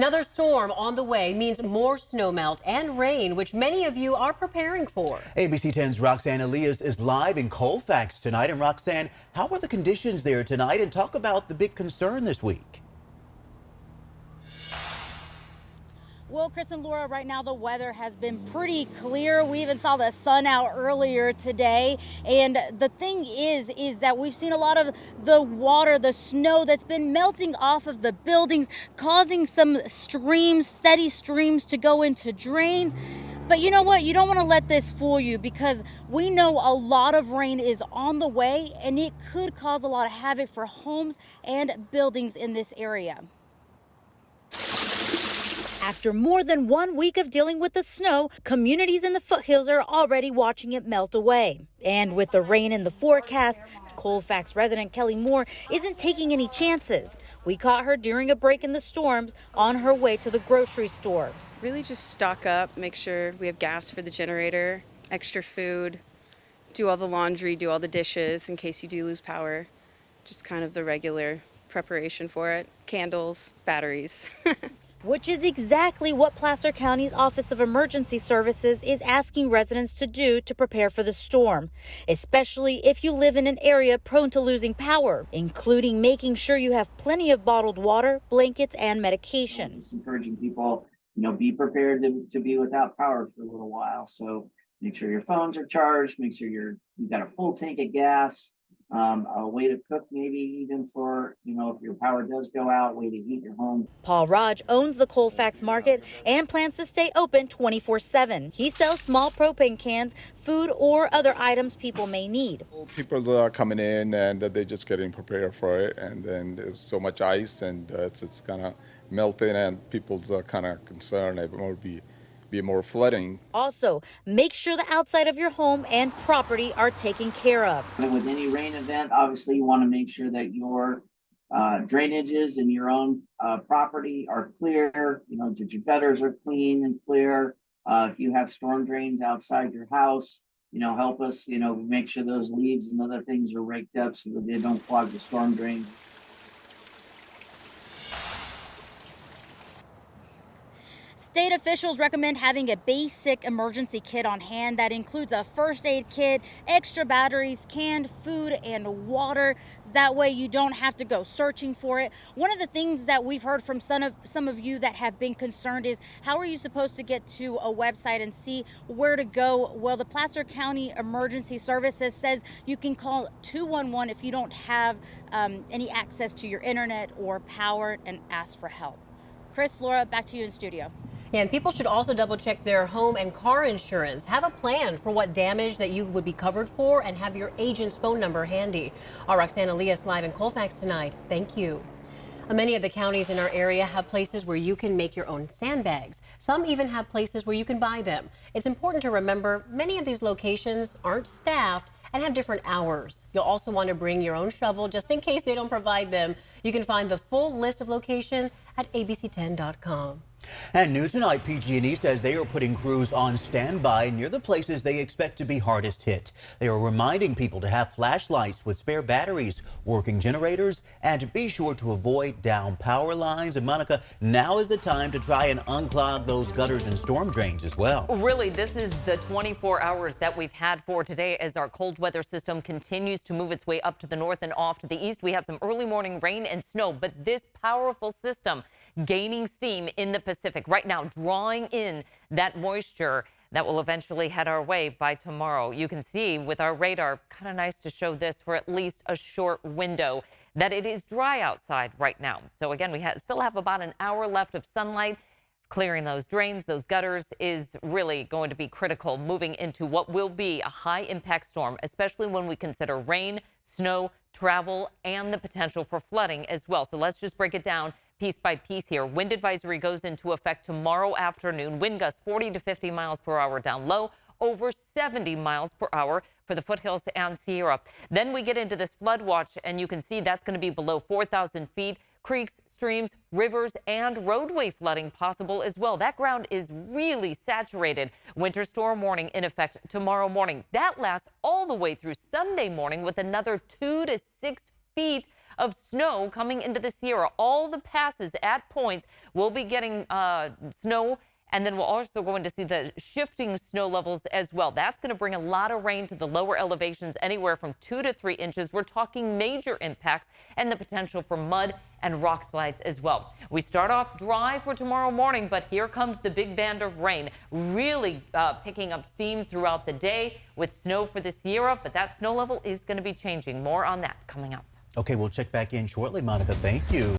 Another storm on the way means more snowmelt and rain, which many of you are preparing for. ABC 10's Roxanne Elias is live in Colfax tonight. And Roxanne, how are the conditions there tonight? And talk about the big concern this week. Well, Chris and Laura, right now the weather has been pretty clear. We even saw the sun out earlier today. And the thing is that we've seen a lot of the water, the snow that's been melting off of the buildings, causing some streams, steady streams to go into drains. But you know what? You don't want to let this fool you, because we know a lot of rain is on the way and it could cause a lot of havoc for homes and buildings in this area. After more than 1 week of dealing with the snow, communities in the foothills are already watching it melt away. And with the rain in the forecast, Colfax resident Kelly Moore isn't taking any chances. We caught her during a break in the storms on her way to the grocery store. Really just stock up, make sure we have gas for the generator, extra food, do all the laundry, do all the dishes in case you do lose power. Just kind of the regular preparation for it. Candles, batteries. Which is exactly what Placer County's Office of Emergency Services is asking residents to do to prepare for the storm, especially if you live in an area prone to losing power, including making sure you have plenty of bottled water, blankets, and medication. Just encouraging people, be prepared to be without power for a little while. So make sure your phones are charged, make sure you've got a full tank of gas. A way to cook, maybe even for, if your power does go out, way to heat your home. Paul Raj owns the Colfax market and plans to stay open 24/7. He sells small propane cans, food, or other items people may need. People are coming in and they're just getting prepared for it. And then there's so much ice and it's kind of melting, and people's kind of concerned it will be more flooding. Also, make sure the outside of your home and property are taken care of. And with any rain event, obviously you want to make sure that your drainages in your own property are clear, that your gutters are clean and clear. If you have storm drains outside your house, help us, make sure those leaves and other things are raked up so that they don't clog the storm drains. State officials recommend having a basic emergency kit on hand that includes a first aid kit, extra batteries, canned food, and water. That way you don't have to go searching for it. One of the things that we've heard from some of you that have been concerned is, how are you supposed to get to a website and see where to go? Well, the Placer County Emergency Services says you can call 211 if you don't have any access to your internet or power, and ask for help. Chris, Laura, back to you in studio. Yeah, and people should also double check their home and car insurance. Have a plan for what damage that you would be covered for, and have your agent's phone number handy. Our Roxanne Elias live in Colfax tonight. Thank you. Many of the counties in our area have places where you can make your own sandbags. Some even have places where you can buy them. It's important to remember many of these locations aren't staffed and have different hours. You'll also want to bring your own shovel just in case they don't provide them. You can find the full list of locations at abc10.com. And news tonight, PG&E says they are putting crews on standby near the places they expect to be hardest hit. They are reminding people to have flashlights with spare batteries, working generators, and be sure to avoid down power lines. And Monica, now is the time to try and unclog those gutters and storm drains as well. Really, this is the 24 hours that we've had for today as our cold weather system continues to move its way up to the north and off to the east. We had some early morning rain and snow, but this powerful system gaining steam in the Pacific right now, drawing in that moisture that will eventually head our way by tomorrow. You can see with our radar, kind of nice to show this for at least a short window, that it is dry outside right now. So again, we still have about an hour left of sunlight. Clearing those drains, those gutters is really going to be critical moving into what will be a high impact storm, especially when we consider rain, snow, travel, and the potential for flooding as well. So let's just break it down piece by piece here. Wind advisory goes into effect tomorrow afternoon. Wind gusts 40 to 50 miles per hour down low, over 70 miles per hour for the Foothills and Sierra. Then we get into this flood watch, and you can see that's going to be below 4,000 feet. Creeks, streams, rivers, and roadway flooding possible as well. That ground is really saturated. Winter storm warning in effect tomorrow morning. That lasts all the way through Sunday morning with another 2 to 6 feet of snow coming into the Sierra. All the passes at points will be getting snow. And then we're also going to see the shifting snow levels as well. That's going to bring a lot of rain to the lower elevations, anywhere from 2 to 3 inches. We're talking major impacts and the potential for mud and rock slides as well. We start off dry for tomorrow morning, but here comes the big band of rain, really picking up steam throughout the day with snow for the Sierra. But that snow level is going to be changing. More on that coming up. Okay, we'll check back in shortly, Monica. Thank you.